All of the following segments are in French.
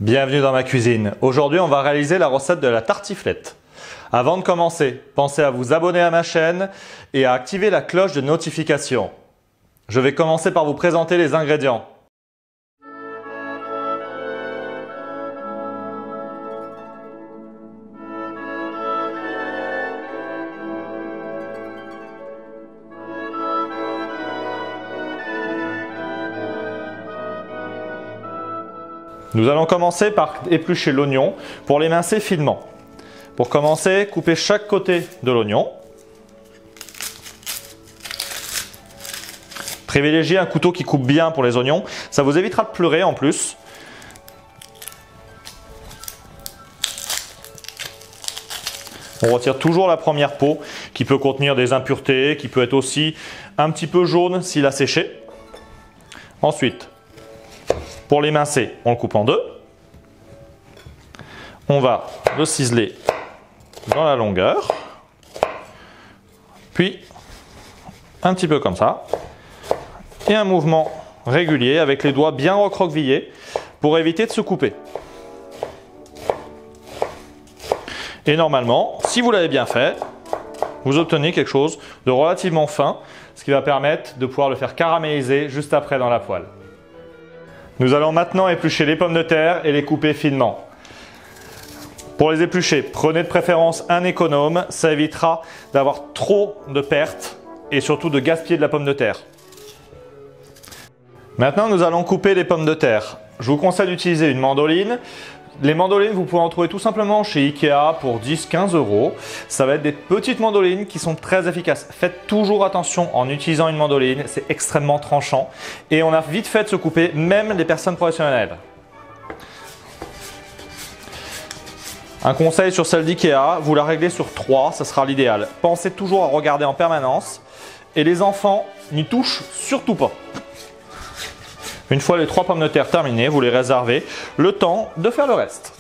Bienvenue dans ma cuisine. Aujourd'hui, on va réaliser la recette de la tartiflette. Avant de commencer, pensez à vous abonner à ma chaîne et à activer la cloche de notification. Je vais commencer par vous présenter les ingrédients. Nous allons commencer par éplucher l'oignon pour l'émincer finement. Pour commencer, coupez chaque côté de l'oignon. Privilégiez un couteau qui coupe bien pour les oignons, ça vous évitera de pleurer en plus. On retire toujours la première peau qui peut contenir des impuretés, qui peut être aussi un petit peu jaune s'il a séché. Ensuite, pour l'émincer, on le coupe en deux. On va le ciseler dans la longueur. Puis, un petit peu comme ça. Et un mouvement régulier avec les doigts bien recroquevillés pour éviter de se couper. Et normalement, si vous l'avez bien fait, vous obtenez quelque chose de relativement fin, ce qui va permettre de pouvoir le faire caraméliser juste après dans la poêle. Nous allons maintenant éplucher les pommes de terre et les couper finement. Pour les éplucher, prenez de préférence un économe, ça évitera d'avoir trop de pertes et surtout de gaspiller de la pomme de terre. Maintenant, nous allons couper les pommes de terre. Je vous conseille d'utiliser une mandoline. Les mandolines, vous pouvez en trouver tout simplement chez Ikea pour 10-15 €. Ça va être des petites mandolines qui sont très efficaces. Faites toujours attention en utilisant une mandoline, c'est extrêmement tranchant. Et on a vite fait de se couper, même les personnes professionnelles. Un conseil sur celle d'Ikea, vous la réglez sur 3, ça sera l'idéal. Pensez toujours à regarder en permanence. Et les enfants n'y touchent surtout pas. Une fois les 3 pommes de terre terminées, vous les réservez le temps de faire le reste.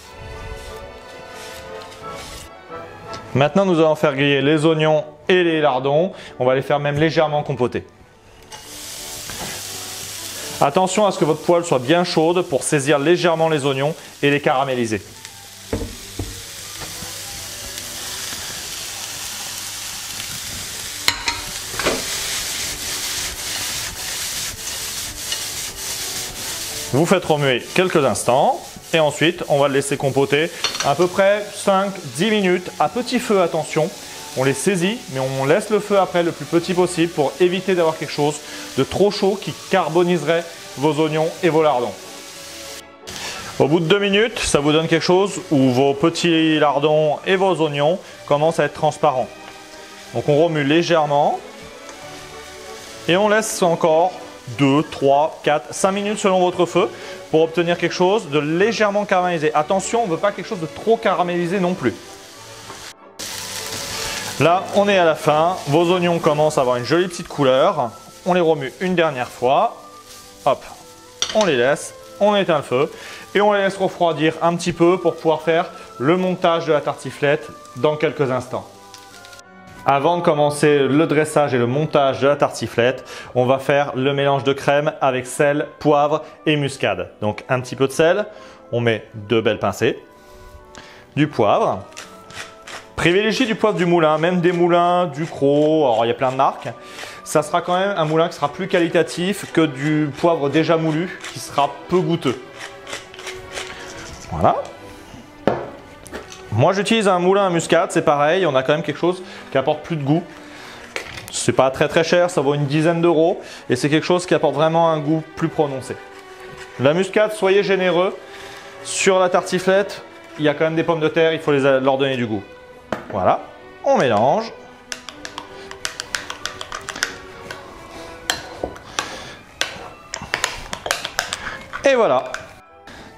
Maintenant, nous allons faire griller les oignons et les lardons. On va les faire même légèrement compoter. Attention à ce que votre poêle soit bien chaude pour saisir légèrement les oignons et les caraméliser. Vous faites remuer quelques instants et ensuite on va le laisser compoter à peu près 5-10 minutes à petit feu, attention. On les saisit mais on laisse le feu après le plus petit possible pour éviter d'avoir quelque chose de trop chaud qui carboniserait vos oignons et vos lardons. Au bout de 2 minutes, ça vous donne quelque chose où vos petits lardons et vos oignons commencent à être transparents. Donc on remue légèrement et on laisse encore 2, 3, 4, 5 minutes selon votre feu pour obtenir quelque chose de légèrement caramélisé. Attention, on ne veut pas quelque chose de trop caramélisé non plus. Là, on est à la fin. Vos oignons commencent à avoir une jolie petite couleur. On les remue une dernière fois. Hop, on les laisse, on éteint le feu et on les laisse refroidir un petit peu pour pouvoir faire le montage de la tartiflette dans quelques instants. Avant de commencer le dressage et le montage de la tartiflette, on va faire le mélange de crème avec sel, poivre et muscade. Donc un petit peu de sel, on met 2 belles pincées, du poivre. Privilégiez du poivre du moulin, même des moulins, du Cros, alors il y a plein de marques. Ça sera quand même un moulin qui sera plus qualitatif que du poivre déjà moulu qui sera peu goûteux. Voilà. Moi j'utilise un moulin à muscade, c'est pareil, on a quand même quelque chose qui apporte plus de goût. C'est pas très cher, ça vaut une dizaine d'euros et c'est quelque chose qui apporte vraiment un goût plus prononcé. La muscade, soyez généreux. Sur la tartiflette, il y a quand même des pommes de terre, il faut leur donner du goût. Voilà, on mélange. Et voilà.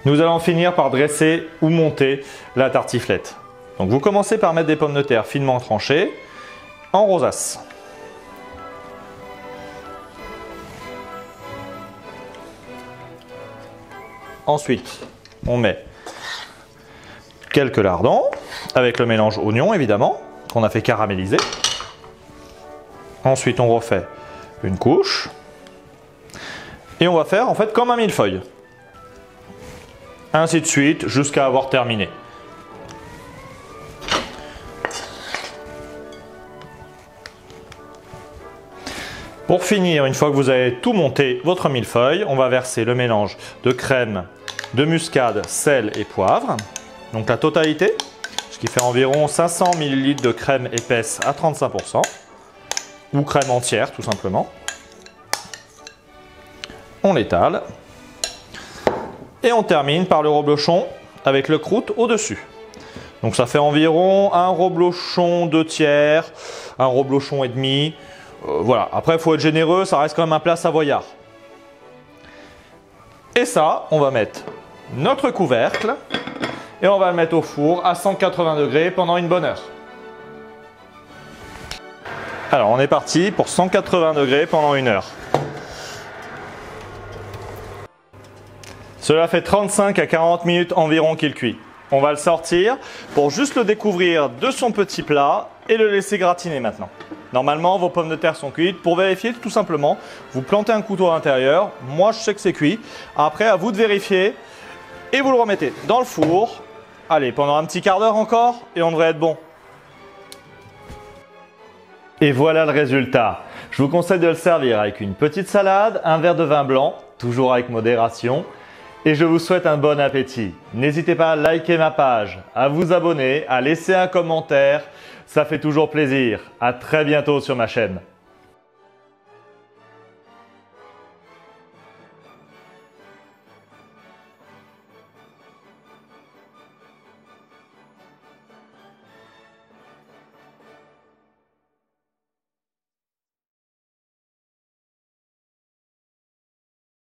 Nous allons finir par dresser ou monter la tartiflette. Donc vous commencez par mettre des pommes de terre finement tranchées en rosace. Ensuite, on met quelques lardons avec le mélange oignon évidemment qu'on a fait caraméliser. Ensuite, on refait une couche et on va faire en fait comme un millefeuille. ainsi de suite jusqu'à avoir terminé. Pour finir, une fois que vous avez tout monté votre millefeuille, on va verser le mélange de crème, de muscade, sel et poivre. Donc la totalité, ce qui fait environ 500 ml de crème épaisse à 35%, ou crème entière tout simplement. On l'étale. Et on termine par le reblochon avec le croûte au-dessus. Donc ça fait environ un reblochon 2/3, un reblochon et demi. Voilà, après il faut être généreux, ça reste quand même un plat savoyard. Et ça, on va mettre notre couvercle et on va le mettre au four à 180 degrés pendant une bonne heure. Alors on est parti pour 180 degrés pendant une heure. Cela fait 35 à 40 minutes environ qu'il cuit. On va le sortir pour juste le découvrir de son petit plat et le laisser gratiner maintenant. Normalement, vos pommes de terre sont cuites. Pour vérifier, tout simplement, vous plantez un couteau à l'intérieur. Moi, je sais que c'est cuit. Après, à vous de vérifier et vous le remettez dans le four. Allez, pendant un petit quart d'heure encore et on devrait être bon. Et voilà le résultat. Je vous conseille de le servir avec une petite salade, un verre de vin blanc, toujours avec modération. Et je vous souhaite un bon appétit. N'hésitez pas à liker ma page, à vous abonner, à laisser un commentaire. Ça fait toujours plaisir. À très bientôt sur ma chaîne.